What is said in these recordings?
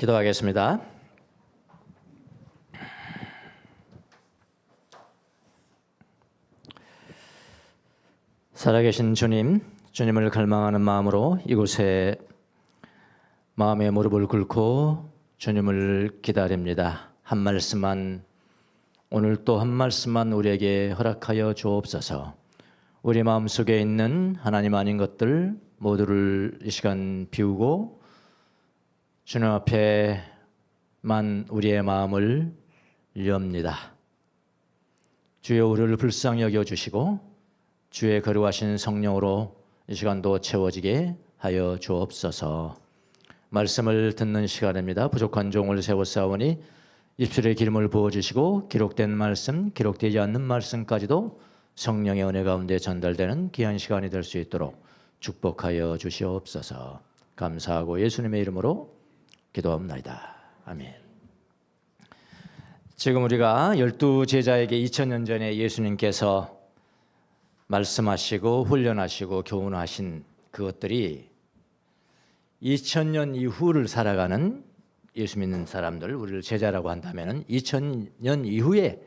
기도하겠습니다. 살아계신 주님, 주님을 갈망하는 마음으로 이곳에 마음의 무릎을 꿇고 주님을 기다립니다. 한 말씀만, 오늘 또 한 말씀만 우리에게 허락하여 주옵소서. 우리 마음속에 있는 하나님 아닌 것들 모두를 이 시간 비우고 주님 앞에만 우리의 마음을 엽니다. 주여, 우리를 불쌍히 여겨주시고 주의 거룩하신 성령으로 이 시간도 채워지게 하여 주옵소서. 말씀을 듣는 시간입니다. 부족한 종을 세워싸우니 입술에 기름을 부어주시고 기록된 말씀, 기록되지 않는 말씀까지도 성령의 은혜 가운데 전달되는 귀한 시간이 될 수 있도록 축복하여 주시옵소서. 감사하고 예수님의 이름으로 기도합니다. 아멘. 지금 우리가 12제자에게 2000년 전에 예수님께서 말씀하시고 훈련하시고 교훈하신 그것들이 2000년 이후를 살아가는 예수 믿는 사람들, 우리를 제자라고 한다면 2000년 이후에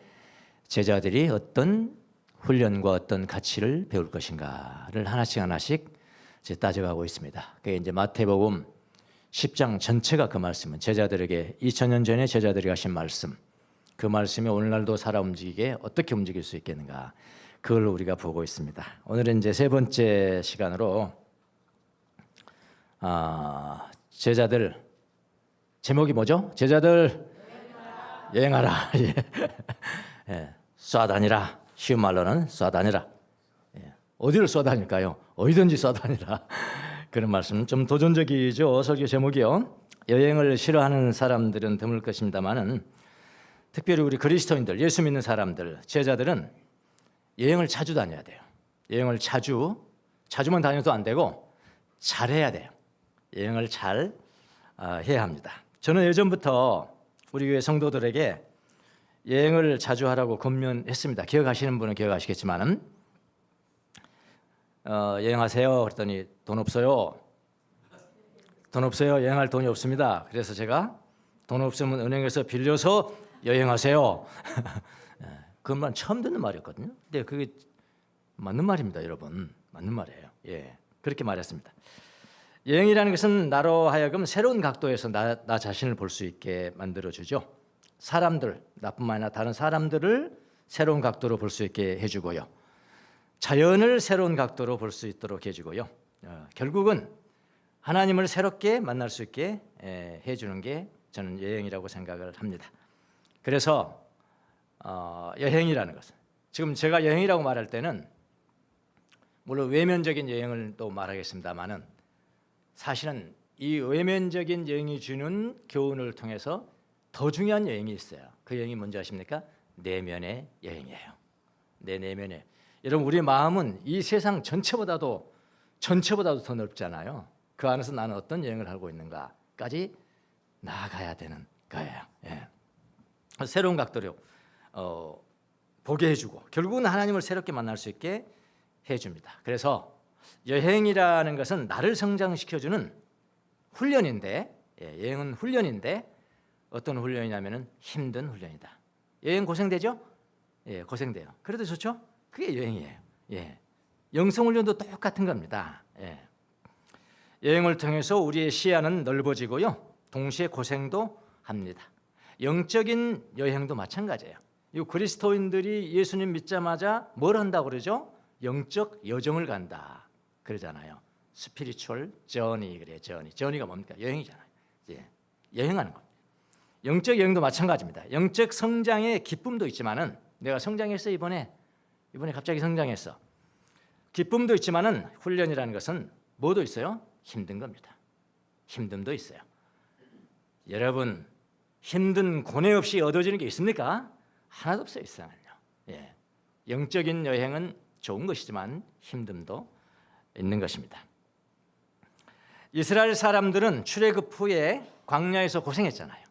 제자들이 어떤 훈련과 어떤 가치를 배울 것인가를 하나씩 이제 따져가고 있습니다. 그게 이제 마태복음 10장 전체가 그 말씀은 제자들에게 2000년 전에 제자들이 하신 말씀, 그 말씀이 오늘날도 살아 움직이게 어떻게 움직일 수 있겠는가, 그걸 우리가 보고 있습니다. 오늘은 이제 세 번째 시간으로 제자들, 제목이 뭐죠? 제자들 여행하라. 예. 쏴다니라. 쉬운 말로는 쏴다니라. 예. 어디를 쏴다닐까요? 어디든지 쏴다니라. 그런 말씀 좀 도전적이죠. 설교 제목이요. 여행을 싫어하는 사람들은 드물 것입니다만은 특별히 우리 그리스도인들, 예수 믿는 사람들, 제자들은 여행을 자주 다녀야 돼요. 여행을 자주만 다녀도 안 되고 잘해야 돼요. 여행을 잘 해야 합니다. 저는 예전부터 우리 교회 성도들에게 여행을 자주 하라고 권면했습니다. 기억하시는 분은 기억하시겠지만은 여행하세요. 그랬더니 돈 없어요. 여행할 돈이 없습니다. 그래서 제가 돈 없으면 은행에서 빌려서 여행하세요. 그 말 처음 듣는 말이었거든요. 근데 그게 맞는 말입니다, 여러분. 맞는 말이에요. 예, 그렇게 말했습니다. 여행이라는 것은 나로 하여금 새로운 각도에서 나 자신을 볼 수 있게 만들어주죠. 사람들, 나뿐만 아니라 다른 사람들을 새로운 각도로 볼 수 있게 해주고요. 자연을 새로운 각도로 볼 수 있도록 해주고요. 결국은 하나님을 새롭게 만날 수 있게 해주는 게 저는 여행이라고 생각을 합니다. 그래서 여행이라는 것은, 지금 제가 여행이라고 말할 때는 물론 외면적인 여행을 또 말하겠습니다만은 사실은 이 외면적인 여행이 주는 교훈을 통해서 더 중요한 여행이 있어요. 그 여행이 뭔지 아십니까? 내면의 여행이에요. 내 내면에. 여러분, 우리 마음은 이 세상 전체보다도 더 넓잖아요. 그 안에서 나는 어떤 여행을 하고 있는가까지 나아가야 되는 거예요. 예. 새로운 각도로 보게 해주고 결국은 하나님을 새롭게 만날 수 있게 해줍니다. 그래서 여행이라는 것은 나를 성장시켜주는 훈련인데, 여행은 훈련인데 어떤 훈련이냐면은 힘든 훈련이다. 여행 고생되죠? 예, 고생돼요. 그래도 좋죠? 그게 여행이에요. 예. 영성훈련도 똑같은 겁니다. 예. 여행을 통해서 우리의 시야는 넓어지고요. 동시에 고생도 합니다. 영적인 여행도 마찬가지예요. 이 그리스도인들이 예수님 믿자마자 뭘 한다고 그러죠? 영적 여정을 간다 그러잖아요. 스피리추얼 저니, 그래요. 저니가 뭡니까? 여행이잖아요. 예. 여행하는 겁니다. 영적 여행도 마찬가지입니다. 영적 성장의 기쁨도 있지만은, 내가 성장했어 이번에 갑자기 성장했어. 기쁨도 있지만은 훈련이라는 것은 뭐도 있어요? 힘든 겁니다. 힘듦도 있어요. 여러분, 힘든 고뇌 없이 얻어지는 게 있습니까? 하나도 없어요, 이 세상은요. 예. 영적인 여행은 좋은 것이지만 힘듦도 있는 것입니다. 이스라엘 사람들은 출애굽 후에 광야에서 고생했잖아요.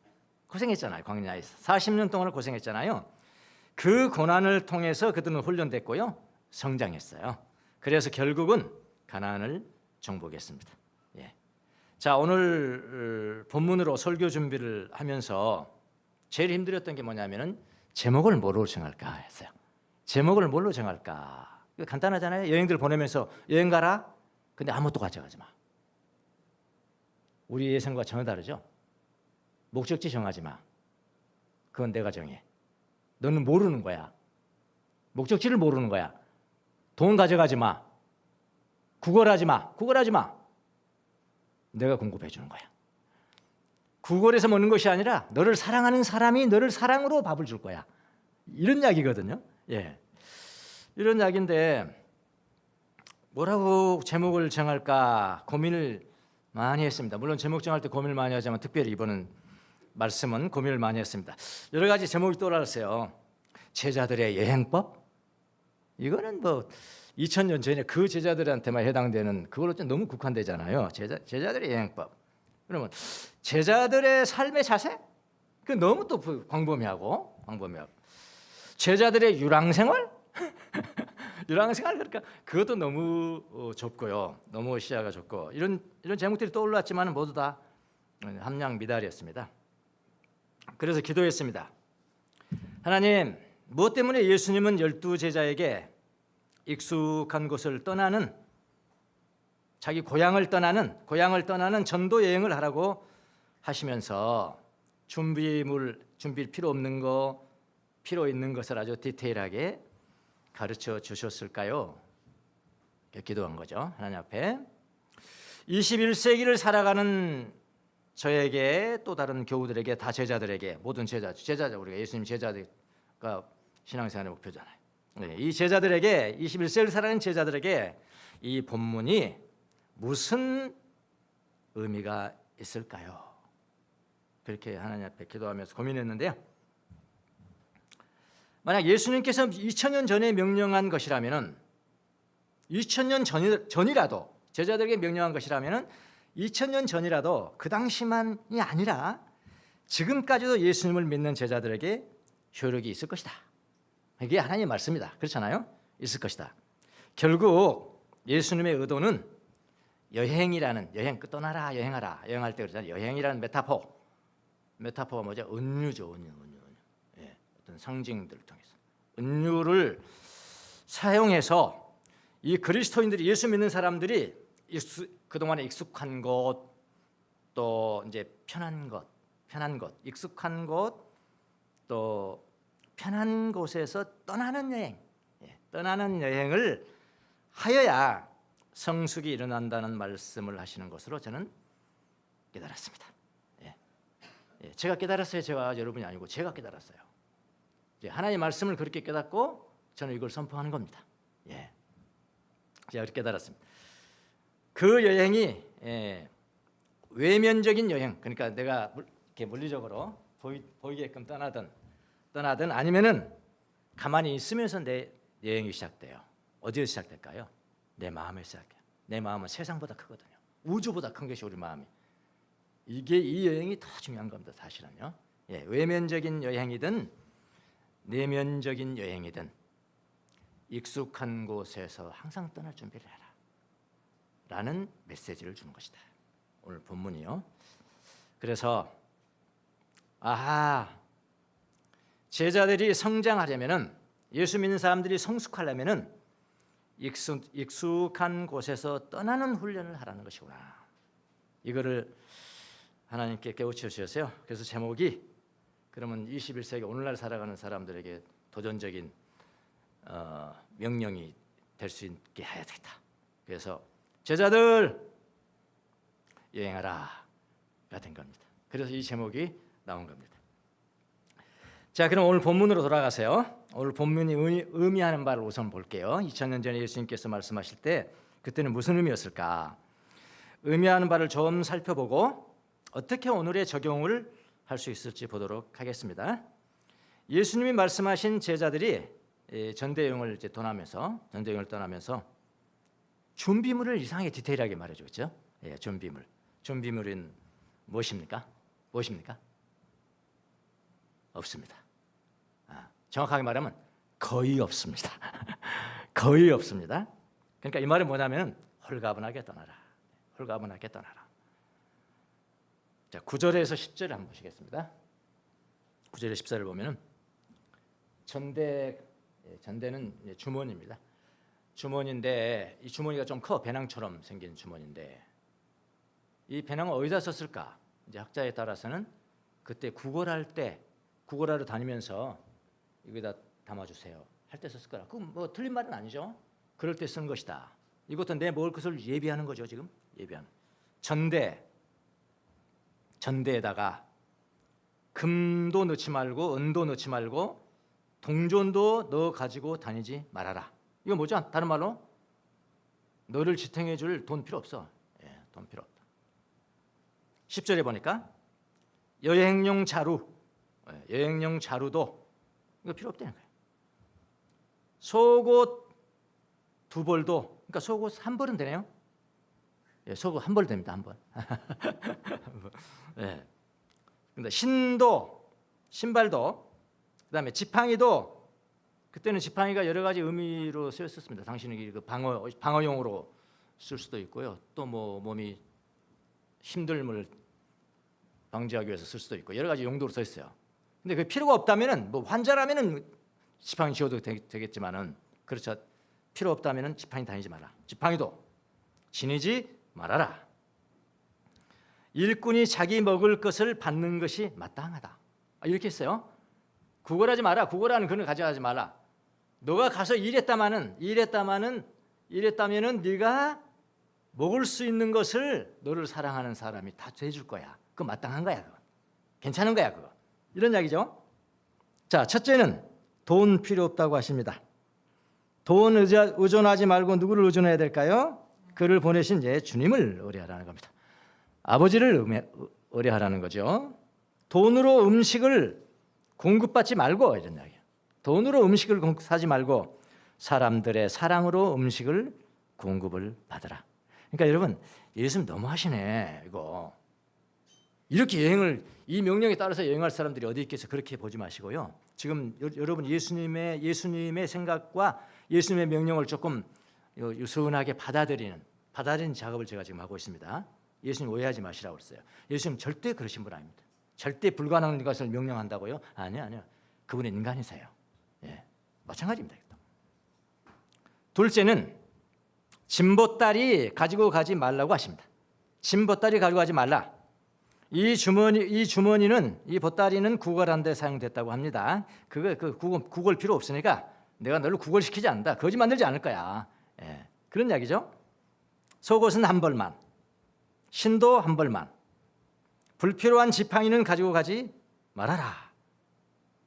광야에서 40년 동안을 고생했잖아요. 그 고난을 통해서 그들은 훈련됐고요, 성장했어요. 그래서 결국은 가나안을 정복했습니다. 예. 자, 오늘 본문으로 설교 준비를 하면서 제일 힘들었던 게 뭐냐면은 제목을 뭐로 정할까 했어요. 제목을 뭘로 정할까? 이거 간단하잖아요. 여행들 보내면서 여행 가라. 근데 아무것도 가져가지 마. 우리 예상과 전혀 다르죠. 목적지 정하지 마. 그건 내가 정해. 너는 모르는 거야. 목적지를 모르는 거야. 돈 가져가지 마. 구걸하지 마. 구걸하지 마. 내가 공급해 주는 거야. 구걸해서 먹는 것이 아니라 너를 사랑하는 사람이 너를 사랑으로 밥을 줄 거야. 이런 이야기거든요. 예, 이런 이야기인데 뭐라고 제목을 정할까 고민을 많이 했습니다. 물론 제목 정할 때 고민을 많이 하지만 특별히 이번은 말씀은 고민을 많이 했습니다. 여러 가지 제목이 떠올랐어요. 제자들의 여행법? 이거는 뭐 2000년 전에 그 제자들한테만 해당되는 그걸로 좀 너무 국한되잖아요. 제자들의 여행법. 그러면 제자들의 삶의 자세? 그 너무 또 광범위하고. 제자들의 유랑생활? 유랑생활 그러니까 그것도 너무 좁고요. 너무 시야가 좁고 이런 제목들이 떠올랐지만 모두 다 함량 미달이었습니다. 그래서 기도했습니다. 하나님, 무엇 때문에 예수님은 12제자에게 익숙한 곳을 떠나는 자기 고향을 떠나는 전도 여행을 하라고 하시면서 준비일 필요 없는 거, 필요 있는 것을 아주 디테일하게 가르쳐 주셨을까요? 이렇게 기도한 거죠. 하나님 앞에. 21세기를 살아가는 저에게 또 다른 교우들에게 다 제자들에게 모든 제자 우리가 예수님 제자가 신앙생활의 목표잖아요. 이 제자들에게 21세기를 살아가는 제자들에게 이 본문이 무슨 의미가 있을까요? 그렇게 하나님 앞에 기도하면서 고민했는데요. 만약 예수님께서 2000년 전에 명령한 것이라면은 2000년 전이라도 제자들에게 명령한 것이라면은 2000년 전이라도 그 당시만이 아니라 지금까지도 예수님을 믿는 제자들에게 효력이 있을 것이다. 이게 하나님의 말씀이다. 그렇잖아요? 있을 것이다. 결국 예수님의 의도는 여행 떠나라 여행하라 여행할 때 그러잖아요. 여행이라는 메타포가 뭐죠? 은유죠. 은유. 예, 어떤 상징들을 통해서 은유를 사용해서 이 그리스도인들이 예수 믿는 사람들이 그동안에 익숙한 곳, 또 이제 편한 곳, 익숙한 곳, 또 편한 곳에서 떠나는 여행을 하여야 성숙이 일어난다는 말씀을 하시는 것으로 저는 깨달았습니다. 제가 깨달았어요. 제가 여러분이 아니고 제가 깨달았어요. 하나님의 말씀을 그렇게 깨닫고 저는 이걸 선포하는 겁니다. 제가 그렇게 깨달았습니다. 그 여행이 외면적인 여행, 그러니까 내가 이렇게 물리적으로 보이게끔 떠나든 아니면은 가만히 있으면서 내 여행이 시작돼요. 어디에서 시작될까요? 내 마음에서 시작해요. 내 마음은 세상보다 크거든요. 우주보다 큰 것이 우리 마음이. 이 여행이 더 중요한 겁니다. 사실은요. 외면적인 여행이든 내면적인 여행이든 익숙한 곳에서 항상 떠날 준비를 해라 라는 메시지를 주는 것이다. 오늘 본문이요. 그래서 제자들이 성장하려면은 예수 믿는 사람들이 성숙하려면은 익숙한 곳에서 떠나는 훈련을 하라는 것이구나. 이거를 하나님께 깨우쳐 주셨어요. 그래서 제목이 그러면 21세기 오늘날 살아가는 사람들에게 도전적인 명령이 될 수 있게 해야 되겠다. 그래서 제자들 여행하라가 된 겁니다. 그래서 이 제목이 나온 겁니다. 자, 그럼 오늘 본문으로 돌아가세요. 오늘 본문이 의미하는 바를 우선 볼게요. 2000년 전에 예수님께서 말씀하실 때 그때는 무슨 의미였을까? 의미하는 바를 좀 살펴보고 어떻게 오늘의 적용을 할 수 있을지 보도록 하겠습니다. 예수님이 말씀하신 제자들이 전대여행을 떠나면서 준비물을 이상하게 디테일하게 말해주죠. 준비물은 무엇입니까? 없습니다. 정확하게 말하면 거의 없습니다. 거의 없습니다. 그러니까 이 말은 뭐냐면 홀가분하게 떠나라. 자, 9절에서 10절을 한번 보시겠습니다. 9절에 14절을 보면은 전대는 주머니입니다. 주머니인데 이 주머니가 좀 커, 배낭처럼 생긴 주머니인데 이 배낭을 어디다 썼을까? 이제 학자에 따라서는 그때 구걸하러 다니면서 여기다 담아주세요 할 때 썼을 거라. 그건 뭐 틀린 말은 아니죠. 그럴 때 쓴 것이다. 이것도 내 먹을 것을 예비하는 거죠. 지금 예비하는 전대에다가 금도 넣지 말고 은도 넣지 말고 동전도 넣어 가지고 다니지 말아라. 이거 뭐죠? 다른 말로 너를 지탱해 줄 돈 필요 없어. 예, 돈 필요 없다. 10절에 보니까 여행용 자루, 여행용 자루도 이거 필요 없다는 거예요. 속옷 2벌도, 그러니까 속옷 1벌은 되네요. 예, 속옷 1벌 됩니다. 1벌. 예. 근데 신발도, 그다음에 지팡이도, 그때는 지팡이가 여러 가지 의미로 쓰였었습니다. 당신이 그 방어용으로 쓸 수도 있고요. 또 뭐 몸이 힘듦을 방지하기 위해서 쓸 수도 있고 여러 가지 용도로 써 있어요. 근데 그 필요가 없다면은 뭐 환자라면은 지팡이 쥐어도 되겠지만은 그렇죠. 필요 없다면은 지팡이 다니지 마라. 지팡이도 지니지 말아라. 일꾼이 자기 먹을 것을 받는 것이 마땅하다. 이렇게 했어요. 구걸하지 마라. 구걸하는 그는 가져가지 마라. 너가 가서 일했다면은 네가 먹을 수 있는 것을 너를 사랑하는 사람이 다 해줄 거야. 그거 마땅한 거야. 그거. 괜찮은 거야. 그거. 이런 이야기죠. 자, 첫째는 돈 필요 없다고 하십니다. 돈 의존하지 말고 누구를 의존해야 될까요? 그를 보내신 주님을 의뢰하라는 겁니다. 아버지를 의뢰하라는 거죠. 돈으로 음식을 공급받지 말고, 이런 이야기예요. 돈으로 음식을 사지 말고 사람들의 사랑으로 음식을 공급을 받으라. 그러니까 여러분, 예수님 너무하시네. 이거 이렇게 이 명령에 따라서 여행할 사람들이 어디 있겠어? 그렇게 보지 마시고요. 지금 여러분 예수님의 생각과 예수님의 명령을 조금 유순하게 받아들이는 작업을 제가 지금 하고 있습니다. 예수님 오해하지 마시라고 그랬어요. 예수님 절대 그러신 분 아닙니다. 절대 불가능한 것을 명령한다고요? 아니요. 그분은 인간이세요. 예, 마찬가지입니다. 둘째는 짐보따리 가지고 가지 말라고 하십니다. 짐보따리 가지고 가지 말라. 이 주머니는, 이 보따리는 구걸하는 데 사용됐다고 합니다. 구걸 필요 없으니까 내가 너를 구걸시키지 않는다. 거짓 만들지 않을 거야. 예, 그런 이야기죠. 속옷은 1벌만, 신도 1벌만, 불필요한 지팡이는 가지고 가지 말아라.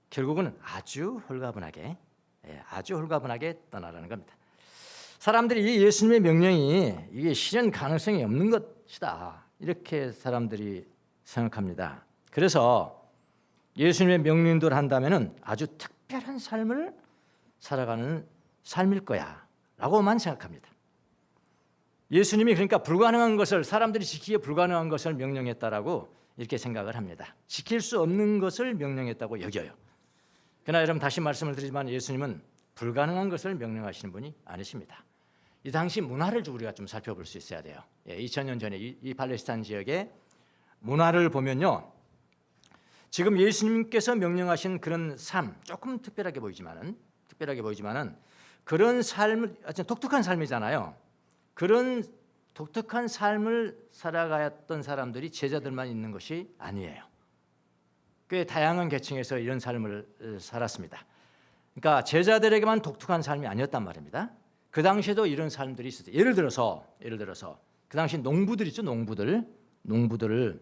결국은 아주 홀가분하게 떠나라는 겁니다. 사람들이 이 예수님의 명령이 이게 실현 가능성이 없는 것이다. 이렇게 사람들이 생각합니다. 그래서 예수님의 명령대로 한다면은 아주 특별한 삶을 살아가는 삶일 거야 라고만 생각합니다. 예수님이 그러니까 불가능한 것을, 사람들이 지키기 불가능한 것을 명령했다라고 이렇게 생각을 합니다. 지킬 수 없는 것을 명령했다고 여겨요. 그러나 여러분, 다시 말씀을 드리지만 예수님은 불가능한 것을 명령하시는 분이 아니십니다. 이 당시 문화를 우리가 좀 살펴볼 수 있어야 돼요. 2000년 전에 이 팔레스타인 지역의 문화를 보면요, 지금 예수님께서 명령하신 그런 삶, 조금 특별하게 보이지만은 그런 삶을, 독특한 삶이잖아요. 그런 독특한 삶을 살아갔던 사람들이 제자들만 있는 것이 아니에요. 꽤 다양한 계층에서 이런 삶을 살았습니다. 그러니까 제자들에게만 독특한 삶이 아니었단 말입니다. 그 당시에도 이런 삶들이 있었어요. 예를 들어서 그 당시 농부들 있죠. 농부들을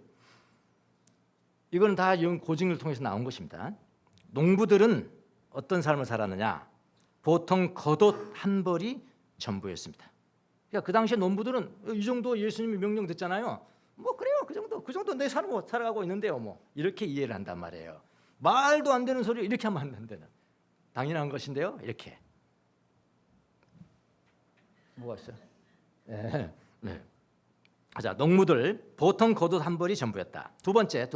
이건 다 고증을 통해서 나온 것입니다. 농부들은 어떤 삶을 살았느냐? 보통 겉옷 1벌이 전부였습니다. 그러니까 그 당시에 농부들은 이 정도 예수님이 명령 듣잖아요. 뭐 그래요, 그 정도 내 살아가고 있는데요, 뭐 이렇게 이해를 한단 말이에요. 말도 안 되는 소리 이렇게 하면 안 된다는, 당연한 것인데요. 이렇게 뭐가 있어요? 네. 자, 농부들 보통 겉옷 1벌이 전부였다. 두 번째,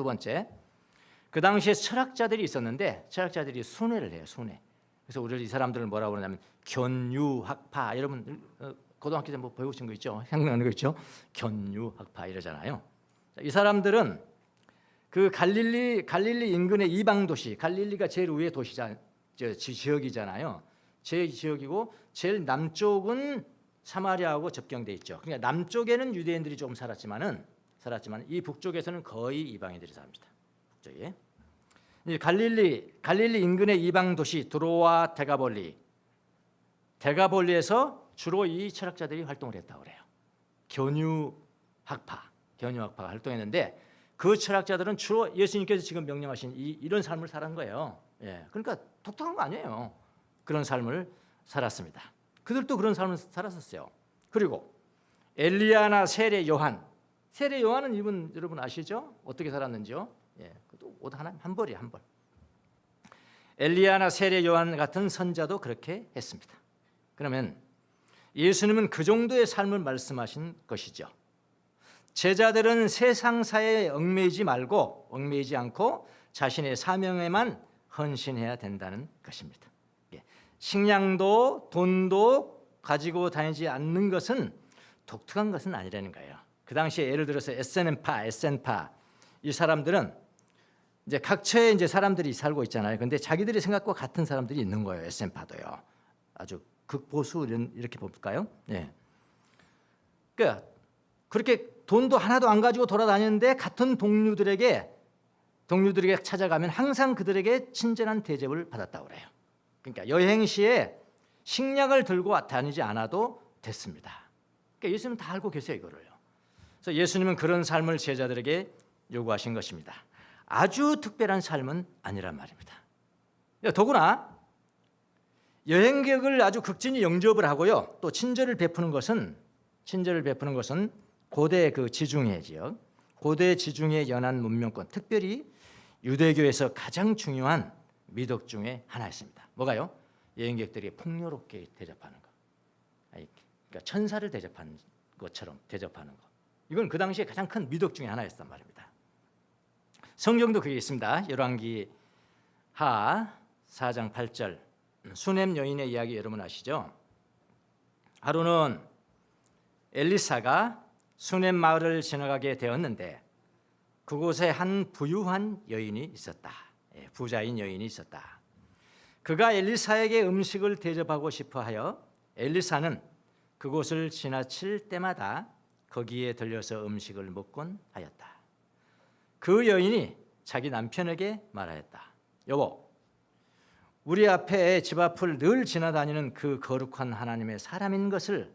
그 당시에 철학자들이 있었는데 철학자들이 순회를 해요. 순회. 그래서 우리 이 사람들을 뭐라고 그러냐면 견유학파. 여러분 고등학교 때 뭐 배우신 거 있죠? 생각나는 거 있죠? 견유학파 이러잖아요. 자, 이 사람들은 그 갈릴리 인근의 이방 도시, 갈릴리가 제일 위의 지역이잖아요. 제일 지역이고 제일 남쪽은 사마리아하고 접경돼 있죠. 그러니까 남쪽에는 유대인들이 좀 살았지만 이 북쪽에서는 거의 이방인들이 삽니다. 북쪽에. 이 갈릴리 인근의 이방 도시 드로와 데가볼리에서 주로 이 철학자들이 활동을 했다고 그래요. 견유학파가 활동했는데 그 철학자들은 주로 예수님께서 지금 명령하신 이런 삶을 살은 거예요. 예, 그러니까 독특한 거 아니에요. 그런 삶을 살았습니다. 그들도 그런 삶을 살았었어요. 그리고 엘리야나 세례 요한은 이분 여러분 아시죠? 어떻게 살았는지요? 예, 그것도 옷 한 벌이에요, 한 벌. 엘리야나 세례 요한 같은 선자도 그렇게 했습니다. 그러면 예수님은 그 정도의 삶을 말씀하신 것이죠. 제자들은 세상사에 얽매이지 않고 자신의 사명에만 헌신해야 된다는 것입니다. 식량도 돈도 가지고 다니지 않는 것은 독특한 것은 아니라는 거예요. 그 당시에 예를 들어서 에센파 이 사람들은 이제 각처에 이제 사람들이 살고 있잖아요. 근데 자기들의 생각과 같은 사람들이 있는 거예요. 에센파도요. 아주 극보수 이렇게 볼까요? 네. 그러니까 그렇게 돈도 하나도 안 가지고 돌아다니는데 같은 동료들에게 찾아가면 항상 그들에게 친절한 대접을 받았다고 그래요. 그러니까 여행 시에 식량을 들고 다니지 않아도 됐습니다. 그러니까 예수님은 다 알고 계세요, 이거를요. 그래서 예수님은 그런 삶을 제자들에게 요구하신 것입니다. 아주 특별한 삶은 아니란 말입니다. 더구나 여행객을 아주 극진히 영접을 하고요, 또 친절을 베푸는 것은 고대 그 지중해 지역, 고대 지중해 연안 문명권, 특별히 유대교에서 가장 중요한 미덕 중에 하나였습니다. 뭐가요? 여행객들이 풍요롭게 대접하는 거. 그러니까 천사를 대접하는 것처럼 대접하는 거. 이건 그 당시에 가장 큰 미덕 중에 하나였단 말입니다. 성경도 그게 있습니다. 열왕기 하 4장 8절. 수넴 여인의 이야기 여러분 아시죠? 하루는 엘리사가 수넴 마을을 지나가게 되었는데 그곳에 한 부유한 여인이 있었다. 부자인 여인이 있었다. 그가 엘리사에게 음식을 대접하고 싶어하여 엘리사는 그곳을 지나칠 때마다 거기에 들려서 음식을 먹곤 하였다. 그 여인이 자기 남편에게 말하였다. 여보, 우리 앞에 집 앞을 늘 지나다니는 그 거룩한 하나님의 사람인 것을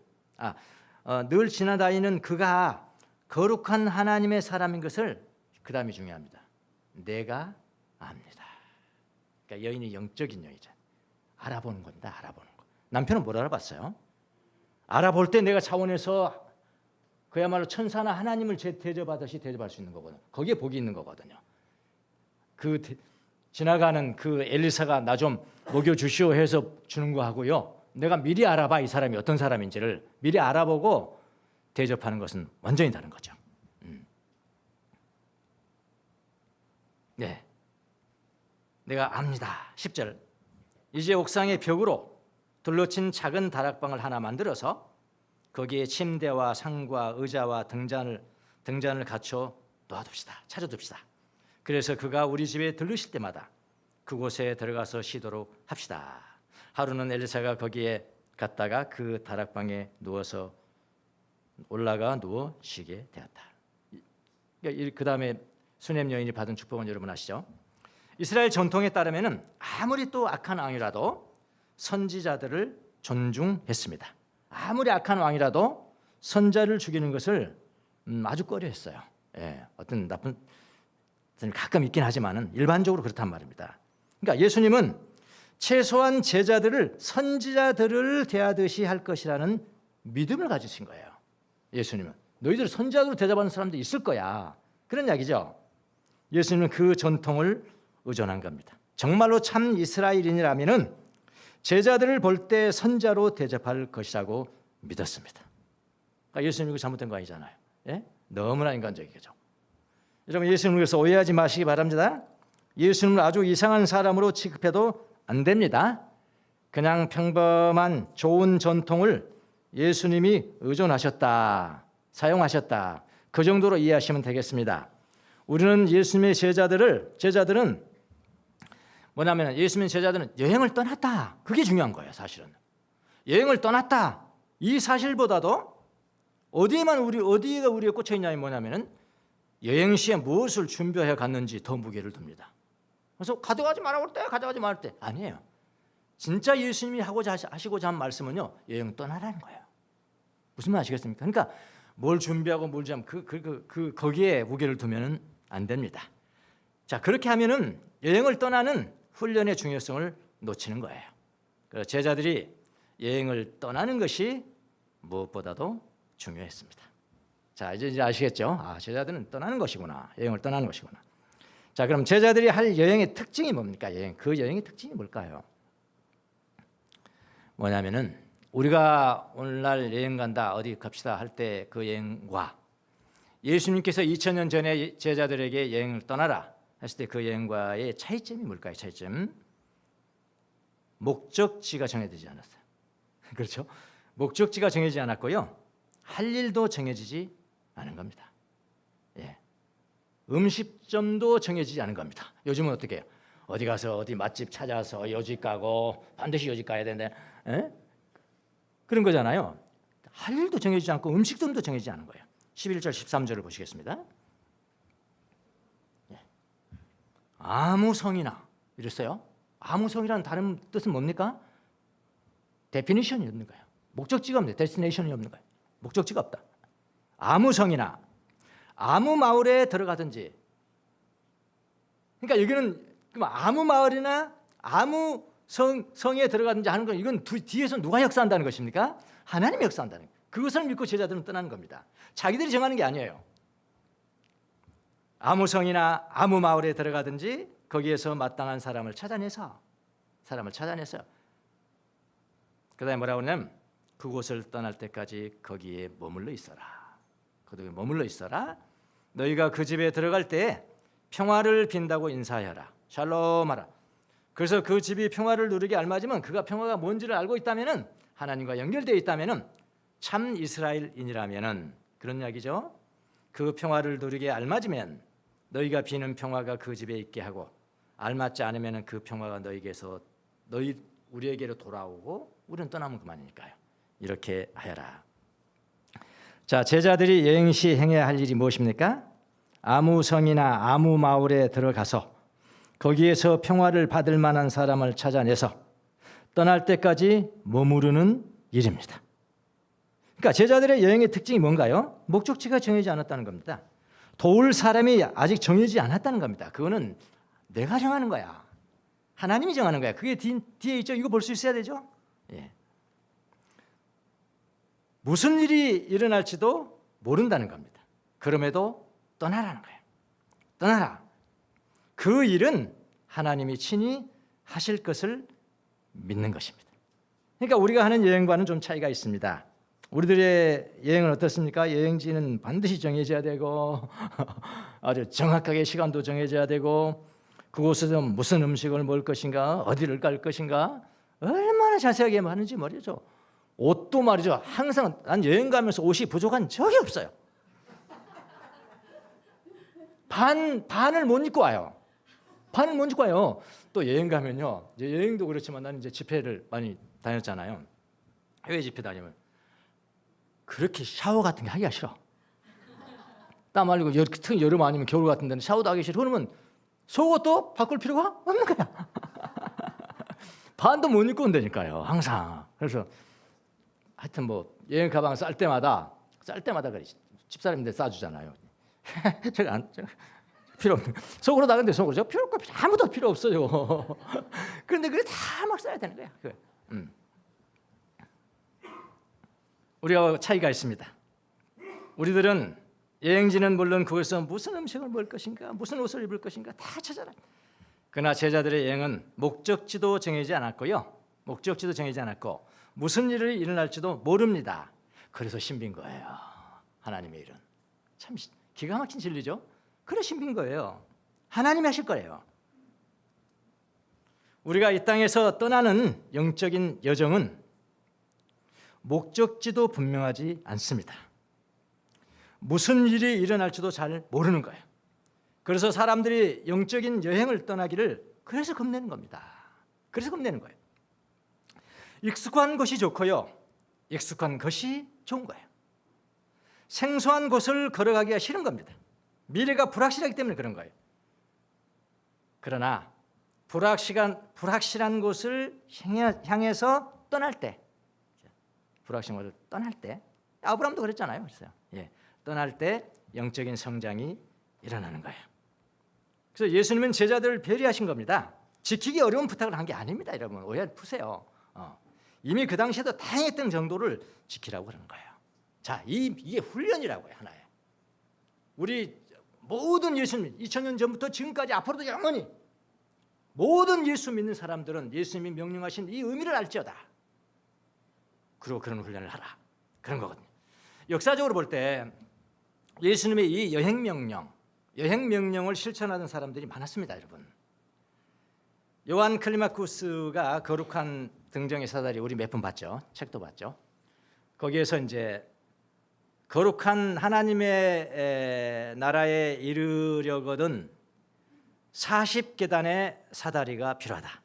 늘 지나다니는 그가 거룩한 하나님의 사람인 것을 그 다음이 중요합니다. 내가 압니다. 그러니까 여인이 영적인 여인이잖아요. 알아보는 겁니다. 알아보는 거. 남편은 뭘 알아봤어요? 알아볼 때 내가 차원에서 그야말로 천사나 하나님을 대접하듯이 대접할 수 있는 거거든요. 거기에 복이 있는 거거든요. 지나가는 그 엘리사가 나 좀 먹여 주시오 해서 주는 거 하고요, 내가 미리 알아봐 이 사람이 어떤 사람인지를 미리 알아보고 대접하는 것은 완전히 다른 거죠. 네, 내가 압니다. 10절. 이제 옥상의 벽으로 둘러친 작은 다락방을 하나 만들어서 거기에 침대와 상과 의자와 등잔을 갖춰 놓아둡시다. 차려둡시다. 그래서 그가 우리 집에 들르실 때마다 그곳에 들어가서 쉬도록 합시다. 하루는 엘리사가 거기에 갔다가 그 다락방에 누워서 올라가 누워 쉬게 되었다. 그 다음에 수넴 여인이 받은 축복은 여러분 아시죠? 이스라엘 전통에 따르면은 아무리 또 악한 왕이라도 선지자들을 존중했습니다. 아무리 악한 왕이라도 선자를 죽이는 것을 아주 꺼려했어요. 어떤 나쁜 가끔 있긴 하지만은 일반적으로 그렇단 말입니다. 그러니까 예수님은 최소한 제자들을 선지자들을 대하듯이 할 것이라는 믿음을 가지신 거예요. 예수님은 너희들 선지자로 대접하는 사람도 있을 거야, 그런 이야기죠. 예수님은 그 전통을 의존한 겁니다. 정말로 참 이스라엘인이라면은 제자들을 볼 때 선자로 대접할 것이라고 믿었습니다. 그러니까 예수님 이거 잘못된 거 아니잖아요. 너무나 인간적이죠. 여러분, 예수님을 위해서 오해하지 마시기 바랍니다. 예수님을 아주 이상한 사람으로 취급해도 안 됩니다. 그냥 평범한 좋은 전통을 예수님이 의존하셨다, 사용하셨다, 그 정도로 이해하시면 되겠습니다. 우리는 예수님의 제자들은 뭐냐면 예수님의 제자들은 여행을 떠났다. 그게 중요한 거예요, 사실은. 여행을 떠났다. 이 사실보다도 어디가 우리에 꽂혀 있냐면 뭐냐면은 여행 시에 무엇을 준비해 갔는지 더 무게를 둡니다. 그래서 가져가지 말라고 할 때, 가져가지 말할 때 아니에요. 진짜 예수님이 하시고자 한 말씀은요, 여행 떠나라는 거예요. 무슨 말 아시겠습니까? 그러니까 뭘 준비하고 뭘 좀 거기에 무게를 두면은 안 됩니다. 자, 그렇게 하면은 여행을 떠나는 훈련의 중요성을 놓치는 거예요. 그래서 제자들이 여행을 떠나는 것이 무엇보다도 중요했습니다. 자, 이제 아시겠죠? 제자들은 떠나는 것이구나. 여행을 떠나는 것이구나. 자, 그럼 제자들이 할 여행의 특징이 뭡니까? 그 여행의 특징이 뭘까요? 뭐냐면은 우리가 오늘날 여행 간다, 어디 갑시다 할 때 그 여행과 예수님께서 2000년 전에 제자들에게 여행을 떠나라 했을 때 그 여행과의 차이점이 뭘까요? 차이점. 목적지가 정해지지 않았어요. 그렇죠? 목적지가 정해지지 않았고요. 할 일도 정해지지 않은 겁니다. 예. 음식점도 정해지지 않은 겁니다. 요즘은 어떻게 해요? 어디 가서 어디 맛집 찾아서 여지 가고 반드시 여지 가야 되는데 그런 거잖아요. 할 일도 정해지지 않고 음식점도 정해지지 않은 거예요. 11절 13절을 보시겠습니다. 예. 아무 성이나 이랬어요. 아무 성이라는 다른 뜻은 뭡니까? 데피니션이 없는 거예요. 목적지가 없는 거예요. 데스티네이션이 없는 거예요. 목적지가 없다. 아무 성이나 아무 마을에 들어가든지. 그러니까 여기는 아무 마을이나 아무 성에 들어가든지 하는 건 이건 뒤에서 누가 역사한다는 것입니까? 하나님이 역사한다는 거예요. 그것을 믿고 제자들은 떠나는 겁니다. 자기들이 정하는 게 아니에요. 아무 성이나 아무 마을에 들어가든지 거기에서 마땅한 사람을 찾아내서요. 그다음에 뭐라고 하냐면 그곳을 떠날 때까지 거기에 머물러 있어라. 거기에 머물러 있어라. 너희가 그 집에 들어갈 때 평화를 빈다고 인사하여라. 샬롬하라. 그래서 그 집이 평화를 누리게 알맞으면 그가 평화가 뭔지를 알고 있다면은 하나님과 연결되어 있다면은 참 이스라엘인이라면은 그런 이야기죠. 그 평화를 누리게 알맞으면 너희가 비는 평화가 그 집에 있게 하고 알맞지 않으면은 그 평화가 우리에게로 돌아오고 우리는 떠나면 그만이니까요. 이렇게 하여라. 자, 제자들이 여행 시 행해야 할 일이 무엇입니까? 아무 성이나 아무 마을에 들어가서 거기에서 평화를 받을 만한 사람을 찾아내서 떠날 때까지 머무르는 일입니다. 그러니까 제자들의 여행의 특징이 뭔가요? 목적지가 정해지지 않았다는 겁니다. 도울 사람이 아직 정해지지 않았다는 겁니다. 그거는 내가 정하는 거야. 하나님이 정하는 거야. 그게 뒤에 있죠. 이거 볼 수 있어야 되죠. 예. 무슨 일이 일어날지도 모른다는 겁니다. 그럼에도 떠나라는 거예요. 떠나라. 그 일은 하나님이 친히 하실 것을 믿는 것입니다. 그러니까 우리가 하는 여행과는 좀 차이가 있습니다. 우리들의 여행은 어떻습니까? 여행지는 반드시 정해져야 되고 아주 정확하게 시간도 정해져야 되고 그곳에서 무슨 음식을 먹을 것인가, 어디를 갈 것인가 얼마나 자세하게 하는지 말이죠. 옷도 말이죠. 항상 난 여행 가면서 옷이 부족한 적이 없어요. 반을 못 입고 와요. 반을 못 입고 와요. 또 여행 가면요. 여행도 그렇지만 나는 이제 집회를 많이 다녔잖아요. 해외 집회 다니면 그렇게 샤워 같은 게 하기가 싫어. 땀 흘리고 특히 여름 아니면 겨울 같은 데는 샤워도 하기 싫어. 그러면 속옷도 바꿀 필요가 없는 거야. 반도 못 입고 온다니까요. 항상. 그래서 하여튼 뭐 여행 가방 쌀 때마다 그래. 집사람인데 싸주잖아요. 제가 필요 없는 속으로 나갔는데 속으로 저 필요 없고 아무도 필요 없어요. 그런데 그게 다 막 써야 되는 거야. 우리가 차이가 있습니다. 우리들은 여행지는 물론 그것에서 무슨 음식을 먹을 것인가, 무슨 옷을 입을 것인가 다 찾아라. 그러나 제자들의 여행은 목적지도 정해지지 않았고요. 목적지도 정해지지 않았고 무슨 일이 일어날지도 모릅니다. 그래서 신비인 거예요. 하나님의 일은 참 기가 막힌 진리죠. 그래 신비인 거예요. 하나님이 하실 거예요. 우리가 이 땅에서 떠나는 영적인 여정은 목적지도 분명하지 않습니다. 무슨 일이 일어날지도 잘 모르는 거예요. 그래서 사람들이 영적인 여행을 떠나기를 그래서 겁내는 겁니다. 그래서 겁내는 거예요. 익숙한 것이 좋고요. 익숙한 것이 좋은 거예요. 생소한 곳을 걸어가기가 싫은 겁니다. 미래가 불확실하기 때문에 그런 거예요. 그러나 불확실한 곳을 향해서 떠날 때, 불확실한 곳을 떠날 때, 아브라함도 그랬잖아요. 그랬어요. 떠날 때 영적인 성장이 일어나는 거예요. 그래서 예수님은 제자들을 배려하신 겁니다. 지키기 어려운 부탁을 한 게 아닙니다. 여러분 오해 푸세요. 이미 그 당시에도 다행했던 정도를 지키라고 그러는 거예요. 자, 이게 훈련이라고요. 하나의. 우리 모든 예수님 2000년 전부터 지금까지 앞으로도 영원히 모든 예수 믿는 사람들은 예수님이 명령하신 이 의미를 알지어다. 그리고 그런 훈련을 하라. 그런 거거든요. 역사적으로 볼 때 예수님의 이 여행 명령을 실천하던 사람들이 많았습니다, 여러분. 요한 클리마쿠스가 거룩한 등정의 사다리 우리 몇 번 봤죠? 책도 봤죠? 거기에서 이제 거룩한 하나님의 나라에 이르려거든 40계단의 사다리가 필요하다.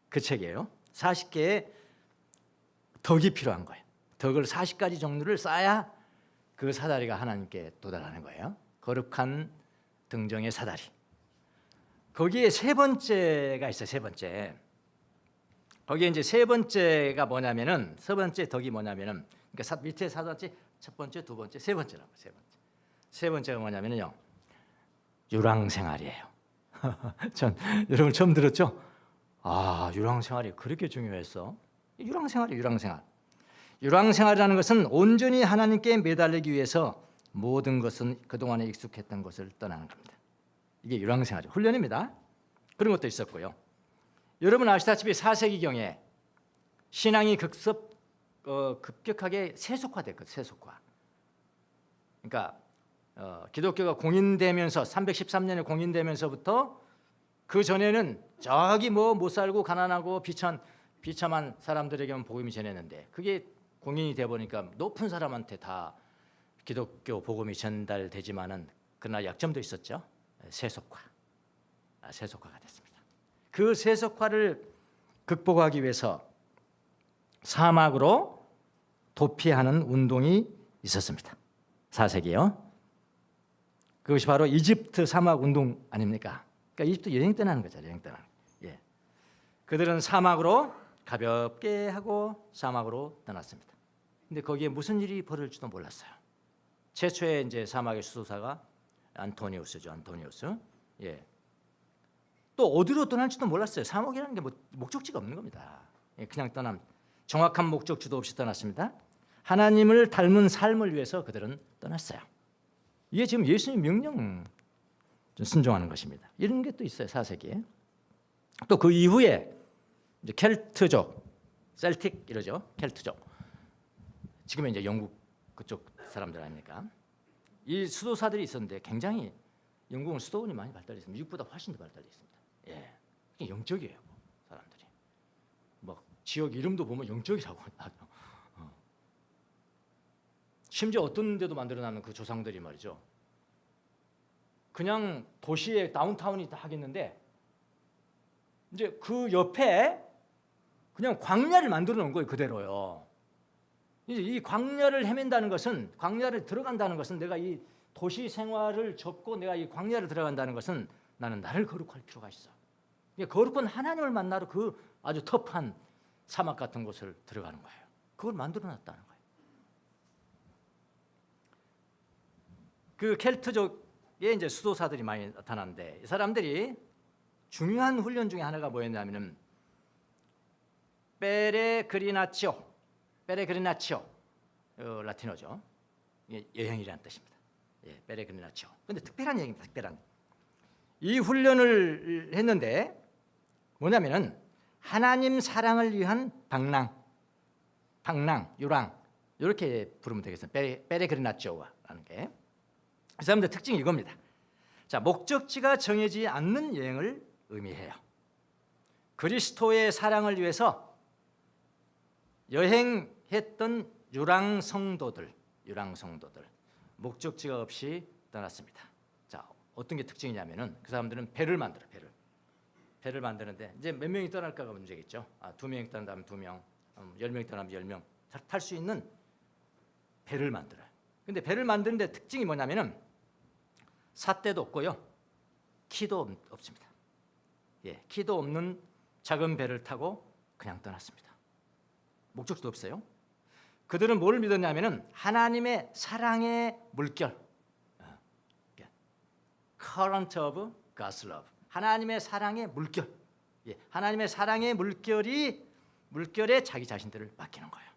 그 책이에요. 40개의 덕이 필요한 거예요. 덕을 40가지 종류를 쌓아야 그 사다리가 하나님께 도달하는 거예요. 거룩한 등정의 사다리. 거기에 세 번째가 있어요. 세 번째. 거기에 이제 세 번째가 뭐냐면은 세 번째 덕이 뭐냐면은 그러니까 밑에 세 번째, 첫 번째, 두 번째, 세 번째라고. 세 번째가 뭐냐면요. 유랑생활이에요. 전 여러분 처음 들었죠? 아, 유랑생활이 그렇게 중요했어? 유랑생활이에요. 유랑생활이라는 것은 온전히 하나님께 매달리기 위해서 모든 것은 그동안에 익숙했던 것을 떠나는 겁니다. 이게 유랑생활이에요. 훈련입니다. 그런 것도 있었고요. 여러분 아시다시피 4세기경에 신앙이 급격하게 세속화됐거든요. 세속화. 그러니까 기독교가 공인되면서 313년에 공인되면서부터 그 전에는 저기 뭐 못 살고 가난하고 비참한 사람들에게만 복음이 전했는데 그게 공인이 돼 보니까 높은 사람한테 다 기독교 복음이 전달되지만은 그러나 약점도 있었죠. 세속화가 됐습니다. 그 세속화를 극복하기 위해서 사막으로 도피하는 운동이 있었습니다. 4세기요. 그것이 바로 이집트 사막 운동 아닙니까? 그러니까 이집트 여행 떠나는 거죠. 여행 떠나는. 예. 그들은 사막으로 가볍게 하고 사막으로 떠났습니다. 근데 거기에 무슨 일이 벌어질지도 몰랐어요. 최초의 이제 사막의 수도사가 안토니우스죠. 안토니우스. 예. 또 어디로 떠날지도 몰랐어요. 사막이라는 게 뭐 목적지가 없는 겁니다. 예, 그냥 정확한 목적지도 없이 떠났습니다. 하나님을 닮은 삶을 위해서 그들은 떠났어요. 이게 지금 예수님 명령 순종하는 것입니다. 이런 게 또 있어요. 4세기에. 또 그 이후에 이제 켈트족, 셀틱 이러죠. 켈트족. 지금은 이제 영국 그쪽 사람들 아닙니까? 이 수도사들이 있었는데 굉장히 영국은 수도원이 많이 발달했습니다. 미국보다 훨씬 더 발달했습니다. 예, 영적이에요. 사람들이. 뭐 지역 이름도 보면 영적이라고 하죠. 심지어 어떤 데도 만들어놨는 그 조상들이 말이죠. 그냥 도시에 다운타운이 다 하겠는데 이제 그 옆에 그냥 광야를 만들어 놓은 거예요. 그대로요. 이제 이 광야를 헤맨다는 것은 광야를 들어간다는 것은 내가 이 도시 생활을 접고 내가 이 광야를 들어간다는 것은 나는 나를 거룩할 필요가 있어. 거룩한 하나님을 만나러 그 아주 터프한 사막 같은 곳을 들어가는 거예요. 그걸 만들어 놨다는 거예요. 그 켈트족의 이제 수도사들이 많이 나타났는데 이 사람들이 중요한 훈련 중에 하나가 뭐였냐면은 페레그리나치오 라틴어죠. 여행이라는 뜻입니다. 예, 페레그리나치오. 근데 특별한 여행입니다. 특별한. 이 훈련을 했는데 뭐냐면은 하나님 사랑을 위한 방랑, 유랑 이렇게 부르면 되겠습니다. 페레그리나치오라는 게. 이 사람들 특징이 이겁니다. 자, 목적지가 정해지지 않는 여행을 의미해요. 그리스도의 사랑을 위해서 여행했던 유랑 성도들 목적지가 없이 떠났습니다. 자, 어떤 게 특징이냐면은 그 사람들은 배를 만들어. 배를 만드는데 이제 몇 명이 떠날까가 문제겠죠. 2명이 떠난다면 2명, 10명이 떠나면 10명 탈 수 있는 배를 만들어요. 근데 배를 만드는데 특징이 뭐냐면은 삿대도 없고요, 키도 없습니다. 예, 키도 없는 작은 배를 타고 그냥 떠났습니다. 목적도 없어요. 그들은 뭘 믿었냐면은 하나님의 사랑의 물결, current of God's love, 하나님의 사랑의 물결, 예, 하나님의 사랑의 물결에 자기 자신들을 맡기는 거예요.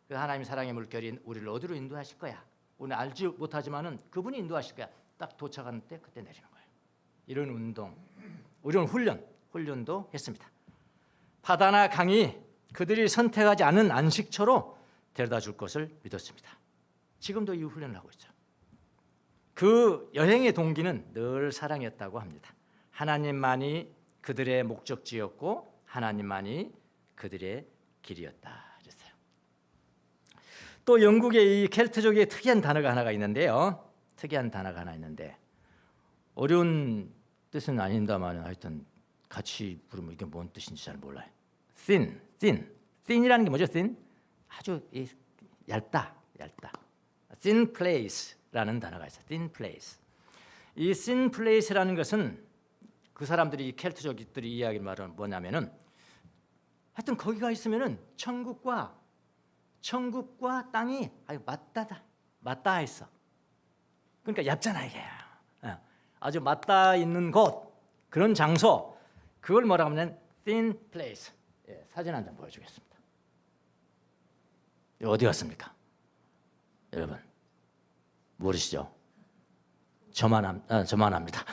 그 하나님의 사랑의 물결이 우리를 어디로 인도하실 거야? 우리는 알지 못하지만은 그분이 인도하실 거야. 딱 도착하는 때 그때 내리는 거예요. 이런 운동, 이런 훈련도 했습니다. 바다나 강이 그들이 선택하지 않은 안식처로 데려다 줄 것을 믿었습니다. 지금도 이 훈련을 하고 있죠. 그 여행의 동기는 늘 사랑이었다고 합니다. 하나님만이 그들의 목적지였고 하나님만이 그들의 길이었다 그랬어요. 또 영국의 이 켈트족의 특이한 단어가 하나가 있는데요. 어려운 뜻은 아닌다만 하여튼 같이 부르면 이게 뭔 뜻인지 잘 몰라요. thin이라는 게 뭐죠? thin? 아주 얇다. thin place라는 단어가 있어요. thin place. 이 thin place라는 것은 그 사람들이 켈트족들이 이야기를 말하는 뭐냐면은 하여튼 거기가 있으면은 천국과 땅이 아주 맞닿아 있어. 그러니까 얇잖아 이게. 아주 맞닿아 있는 곳, 그런 장소, 그걸 뭐라고 하면 thin place. 예, 사진 한 장 보여주겠습니다. 어디 갔습니까? 여러분 모르시죠? 저만 합니다.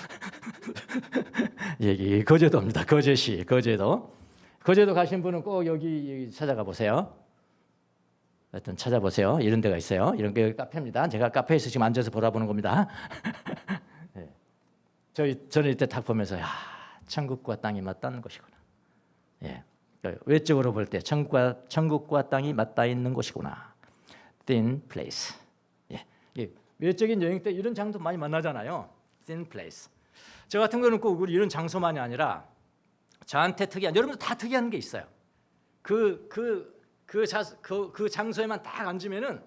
여기 거제도입니다. 거제시 거제도 가신 분은 꼭 여기 찾아가 보세요. 하여튼 찾아보세요. 이런 데가 있어요. 이런 게 카페입니다. 제가 카페에서 지금 앉아서 보라보는 겁니다. 네. 저는 이때 딱 보면서 천국과 땅이 맞닿는 곳이구나. 예. 외적으로 볼 때 천국과 땅이 맞닿아 있는 곳이구나. Thin place. 예. 외적인 여행 때 이런 장소 많이 만나잖아요. Thin place. 저 같은 거는 꼭 이런 장소만이 아니라 저한테 특이한, 여러분도 다 특이한 게 있어요. 그 장소에만 딱 앉으면은,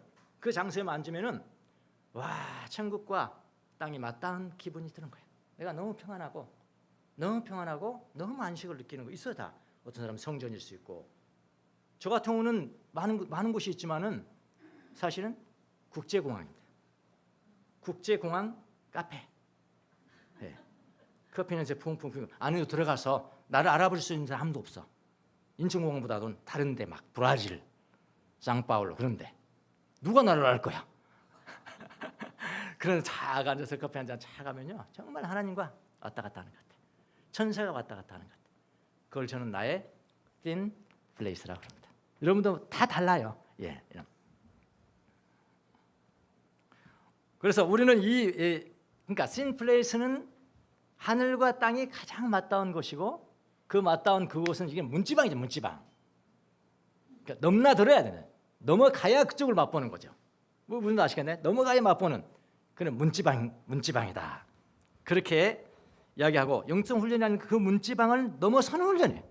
와, 천국과 땅이 맞닿은 기분이 드는 거예요. 내가 너무 평안하고 너무 안식을 느끼는 거 있어요. 다. 어떤 사람은 성전일 수 있고, 저 같은 경우는 많은 곳이 있지만은 사실은 국제공항입니다. 국제공항 카페. 네. 커피 냄새 풍풍. 안으로 들어가서 나를 알아볼 수 있는 사람 아무도 없어. 인천공항보다도 다른데 막 브라질, 상파울로 그런데 누가 나를 알 거야? 그런 잘 앉아서 커피 한 잔 차 가면요, 정말 하나님과 왔다 갔다 하는 것 같아. 천사가 왔다 갔다 하는 것 같아. 그걸 저는 나의 thin place라고 합니다. 여러분도 다 달라요. 예. 그래서 우리는 그러니까 thin place는 하늘과 땅이 가장 맞닿은 곳이고, 그 맞닿은 그곳은 이게 문지방이죠, 문지방. 그러니까 넘나들어야 되네. 넘어가야 그쪽을 맛보는 거죠. 무슨 아시겠네? 넘어가야 맛보는 그런 문지방이다. 그렇게 이야기하고, 영성 훈련이라는 그 문지방을 넘어서는 훈련이에요.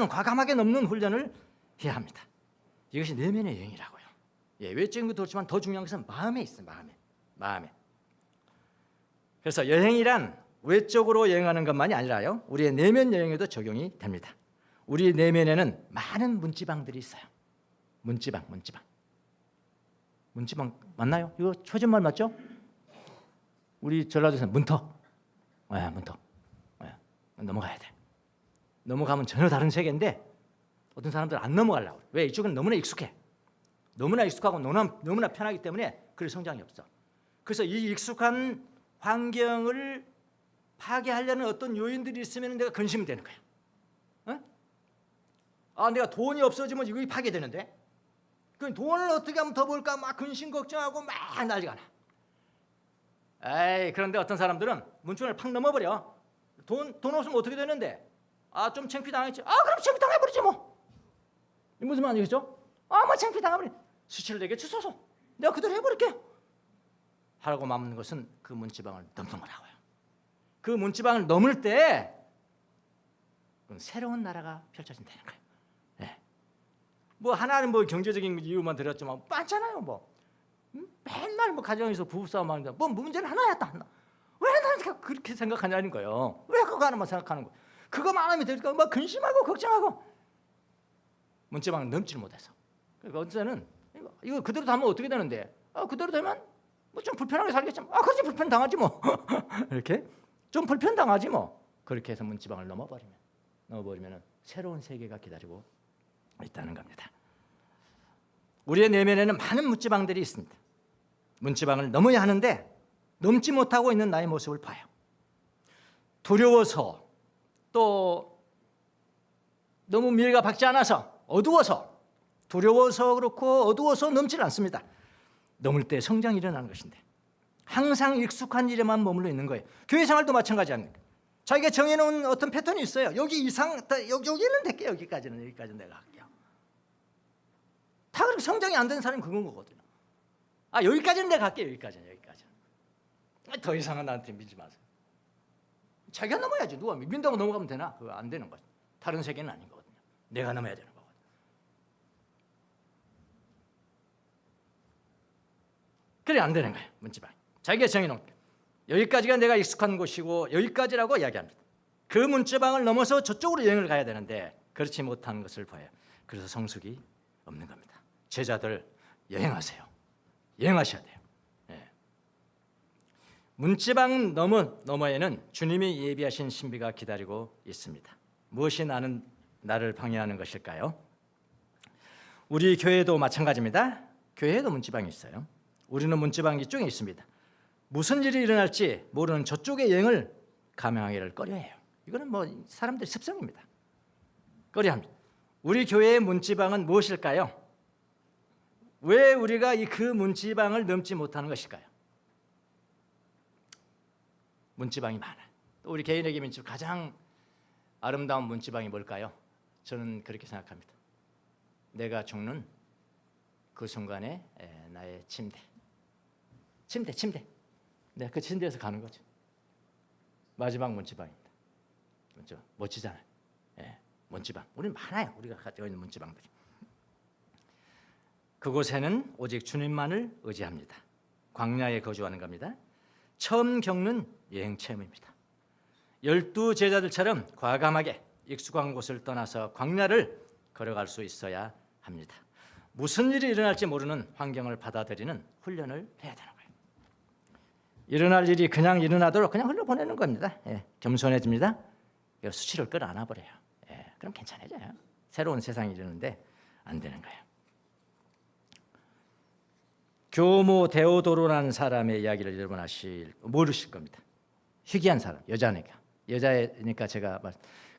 과감하게 넘는 훈련을 해야 합니다. 이것이 내면의 여행이라고요. 예, 외적인 것도 그렇지만 더 중요한 것은 마음에 있어요. 마음에. 그래서 여행이란 외적으로 여행하는 것만이 아니라요, 우리의 내면 여행에도 적용이 됩니다. 우리 내면에는 많은 문지방들이 있어요. 문지방 맞나요? 이거 초전말 맞죠? 우리 전라도에서는 문턱. 문턱. 넘어가야 돼. 넘어가면 전혀 다른 세계인데 어떤 사람들은 안 넘어가려고. 왜? 이쪽은 너무나 익숙해. 너무나 익숙하고 너무나 편하기 때문에 그럴 성장이 없어. 그래서 이 익숙한 환경을 파괴하려는 어떤 요인들이 있으면 내가 근심이 되는 거야. 내가 돈이 없어지면 이거 파괴되는데, 그 돈을 어떻게 하면 더 벌까 막 근심 걱정하고 막 난리가 나. 그런데 어떤 사람들은 문턱을 팍 넘어버려. 돈 없으면 어떻게 되는데? 좀 창피 당했지. 그럼 창피 당해버리지 뭐. 무슨 말이겠죠? 뭐 창피 당해버리. 수치를 내게 주소서. 내가 그대로 해버릴게. 하라고 말하는 것은 그 문지방을 넘는 거라고요. 그 문지방을 넘을 때 새로운 나라가 펼쳐진다는 거예요. 네. 뭐 하나는 뭐 경제적인 이유만 들었지만 많잖아요. 뭐 맨날 뭐 가정에서 부부싸움 하는데 뭐 문제는 하나였다. 왜 나는 그렇게 생각하냐는 거예요. 왜 그거 하나만 생각하는 거예요. 그거만 하면 되니까 막 근심하고 걱정하고 문지방을 넘지를 못해서. 그러니까 어제는 이거 그대로 하면 어떻게 되는데? 그대로 되면 뭐 좀 불편하게 살겠지만 그렇지 불편 당하지 뭐. 이렇게 좀 불편 당하지 뭐. 그렇게 해서 문지방을 넘어버리면 새로운 세계가 기다리고 있다는 겁니다. 우리의 내면에는 많은 문지방들이 있습니다. 문지방을 넘어야 하는데 넘지 못하고 있는 나의 모습을 봐요. 두려워서 또 너무 미래가 밝지 않아서 어두워서 두려워서 그렇고 어두워서 넘지는 않습니다. 넘을 때 성장이 일어나는 것인데 항상 익숙한 일에만 머물러 있는 거예요. 교회 생활도 마찬가지 아닙니까? 자기가 정해놓은 어떤 패턴이 있어요. 여기 이상 여기는 될게 여기까지는 내가 할게요. 다 그렇게 성장이 안 되는 사람이 그건 거거든요. 여기까지는 내가 할게요. 여기까지는. 더 이상은 나한테 믿지 마세요. 자기가 넘어야지. 누가 믿는다고 넘어가면 되나? 그거 안 되는 거죠. 다른 세계는 아닌 거거든요. 내가 넘어야 되는 거거든요. 그래 안 되는 거예요. 문지방. 자기가 정해놓은 여기까지가 내가 익숙한 곳이고 여기까지라고 이야기합니다. 그 문지방을 넘어서 저쪽으로 여행을 가야 되는데 그렇지 못한 것을 봐요. 그래서 성숙이 없는 겁니다. 제자들 여행하세요. 여행하셔야 돼요. 문지방 너머에는 주님이 예비하신 신비가 기다리고 있습니다. 무엇이 나를 방해하는 것일까요? 우리 교회도 마찬가지입니다. 교회에도 문지방이 있어요. 우리는 문지방이 이쪽에 있습니다. 무슨 일이 일어날지 모르는 저쪽의 여행을 감행하기를 꺼려해요. 이거는 뭐 사람들의 습성입니다. 꺼려합니다. 우리 교회의 문지방은 무엇일까요? 왜 우리가 그 문지방을 넘지 못하는 것일까요? 문지방이 많아요. 또 우리 개인에게 가장 아름다운 문지방이 뭘까요? 저는 그렇게 생각합니다. 내가 죽는 그 순간에 나의 침대. 네, 그 침대에서 가는 거죠. 마지막 문지방입니다. 멋지잖아요. 문지방. 우리는 많아요. 우리가 가지고 있는 문지방들이. 그곳에는 오직 주님만을 의지합니다. 광야에 거주하는 겁니다. 처음 겪는 여행 체험입니다. 12 제자들처럼 과감하게 익숙한 곳을 떠나서 광야를 걸어갈 수 있어야 합니다. 무슨 일이 일어날지 모르는 환경을 받아들이는 훈련을 해야 되는 거예요. 일어날 일이 그냥 일어나도록 그냥 흘려보내는 겁니다. 겸손해집니다. 수치를 끌어안아 버려요. 그럼 괜찮아져요. 새로운 세상이 이르는데 안 되는 거예요. 교모 데오도로라는 사람의 이야기를 여러분 모르실 겁니다. 희귀한 사람, 여자니까 제가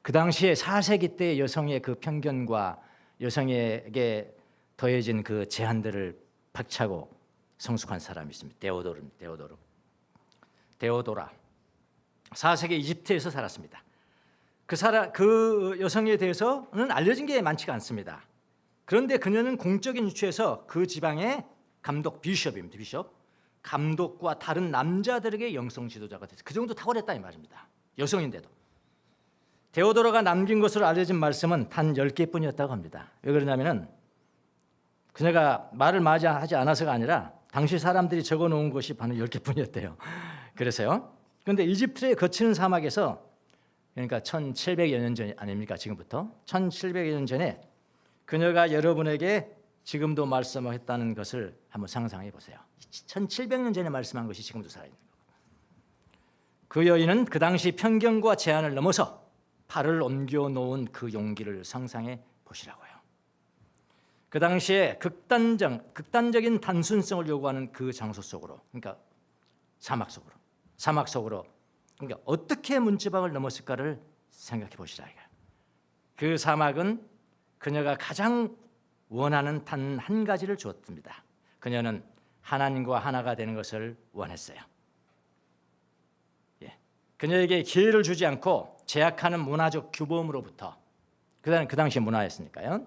그 당시에 4세기 때 여성의 그 편견과 여성에게 더해진 그 제한들을 박차고 성숙한 사람이 있습니다. 데오도라. 4세기 이집트에서 살았습니다. 그 여성에 대해서는 알려진 게 많지가 않습니다. 그런데 그녀는 공적인 위치에서 그 지방의 감독 비숍입니다. 감독과 다른 남자들에게 영성 지도자가 됐어요. 그 정도 탁월했다 이 말입니다. 여성인데도. 데오도로가 남긴 것으로 알려진 말씀은 단 10개뿐이었다고 합니다. 왜 그러냐면은 그녀가 말을 많이 하지 않아서가 아니라 당시 사람들이 적어놓은 것이 바로 10개뿐이었대요. 그래서요. 그런데 이집트의 거치는 사막에서 그러니까 1700여 년 전 아닙니까? 지금부터 1700여 년 전에 그녀가 여러분에게 지금도 말씀했다는 것을 한번 상상해 보세요. 1700년 전에 말씀한 것이 지금도 살아있는 거예요. 그 여인은 그 당시 편견과 제한을 넘어서 발을 옮겨놓은 그 용기를 상상해 보시라고요. 그 당시에 극단적인 단순성을 요구하는 그 장소 속으로, 그러니까 사막 속으로 그러니까 어떻게 문지방을 넘었을까를 생각해 보시라 이거예요. 그 사막은 그녀가 가장 원하는 단 한 가지를 주었습니다. 그녀는 하나님과 하나가 되는 것을 원했어요. 그녀에게 기회를 주지 않고 제약하는 문화적 규범으로부터, 그 당시 문화였으니까요.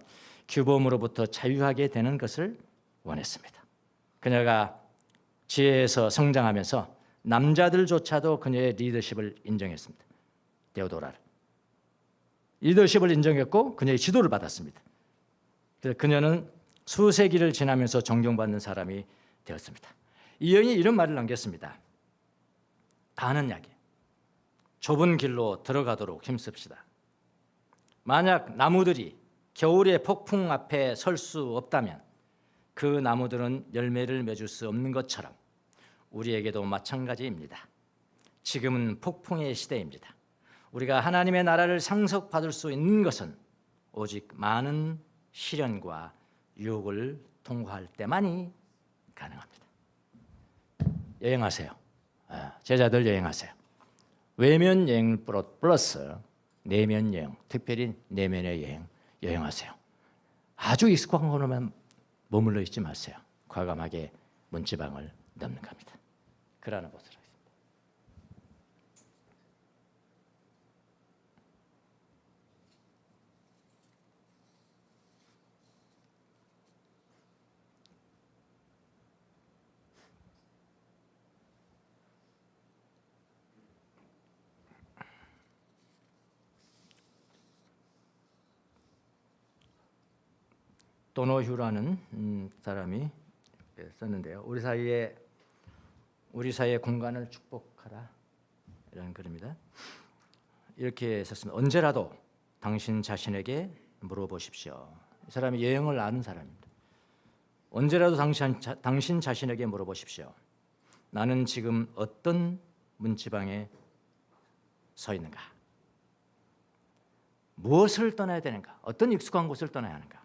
규범으로부터 자유하게 되는 것을 원했습니다. 그녀가 지혜에서 성장하면서 남자들조차도 그녀의 리더십을 인정했습니다. 데오도라를. 리더십을 인정했고 그녀의 지도를 받았습니다. 그래서 그녀는 수세기를 지나면서 존경받는 사람이 되었습니다. 이 여인이 이런 말을 남겼습니다. 가는 약에 좁은 길로 들어가도록 힘씁시다. 만약 나무들이 겨울의 폭풍 앞에 설 수 없다면 그 나무들은 열매를 맺을 수 없는 것처럼 우리에게도 마찬가지입니다. 지금은 폭풍의 시대입니다. 우리가 하나님의 나라를 상속받을 수 있는 것은 오직 많은 시련과 유혹을 통과할 때만이 가능합니다. 여행하세요. 제자들 여행하세요. 외면 여행 플러스 내면 여행, 특별히 내면의 여행하세요. 아주 익숙한 곳에만 머물러 있지 마세요. 과감하게 문지방을 넘는 겁니다. 그러나 보세요. 도노휴라는 사람이 썼는데요. 우리 사이의 공간을 축복하라 이런 글입니다. 이렇게 썼습니다. 언제라도 당신 자신에게 물어보십시오. 이 사람이 여행을 아는 사람입니다. 언제라도 당신 자신에게 물어보십시오. 나는 지금 어떤 문지방에 서 있는가? 무엇을 떠나야 되는가? 어떤 익숙한 곳을 떠나야 하는가?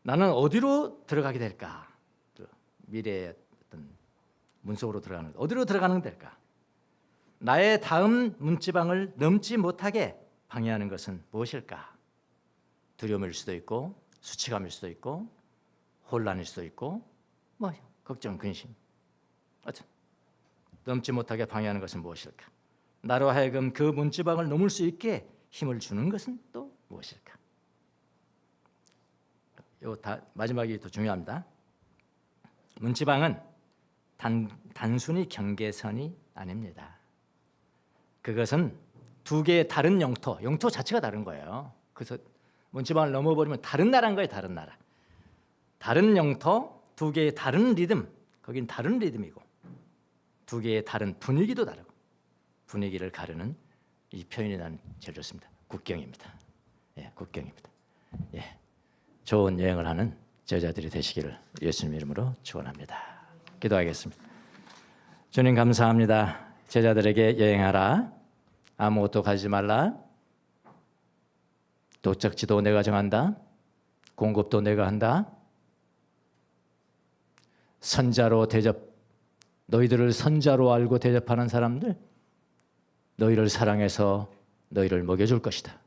나는 어디로 들어가게 될까? 미래의 어떤 문속으로 들어가는 어디로 들어가는 될까? 나의 다음 문지방을 넘지 못하게 방해하는 것은 무엇일까? 두려움일 수도 있고 수치감일 수도 있고 혼란일 수도 있고 걱정, 근심. 넘지 못하게 방해하는 것은 무엇일까? 나로 하여금 그 문지방을 넘을 수 있게 힘을 주는 것은 또 무엇일까? 마지막이 더 중요합니다. 문지방은 단순히 경계선이 아닙니다. 그것은 두 개의 다른 영토 자체가 다른 거예요. 그래서 문지방을 넘어버리면 다른 나라인 거예요. 다른 나라. 다른 영토, 두 개의 다른 리듬. 거긴 다른 리듬이고 두 개의 다른 분위기도 다르고 분위기를 가르는 이 표현이 난 제일 좋습니다. 국경입니다. 국경입니다. 좋은 여행을 하는 제자들이 되시기를 예수님 이름으로 축원합니다. 기도하겠습니다. 주님 감사합니다. 제자들에게 여행하라. 아무것도 가지지 말라. 도착지도 내가 정한다. 공급도 내가 한다. 너희들을 선자로 알고 대접하는 사람들 너희를 사랑해서 너희를 먹여줄 것이다.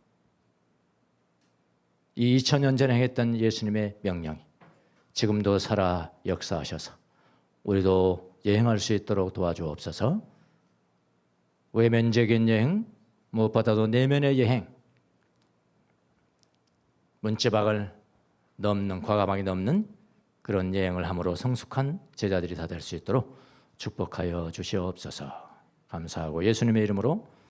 이 2000년 전에 행했던 예수님의 명령이 지금도 살아 역사하셔서 우리도 여행할 수 있도록 도와주옵소서. 외면적인 여행, 무엇보다도 내면의 여행, 문지방을 과감하게 넘는 그런 여행을 함으로 성숙한 제자들이 다 될 수 있도록 축복하여 주시옵소서. 감사하고 예수님의 이름으로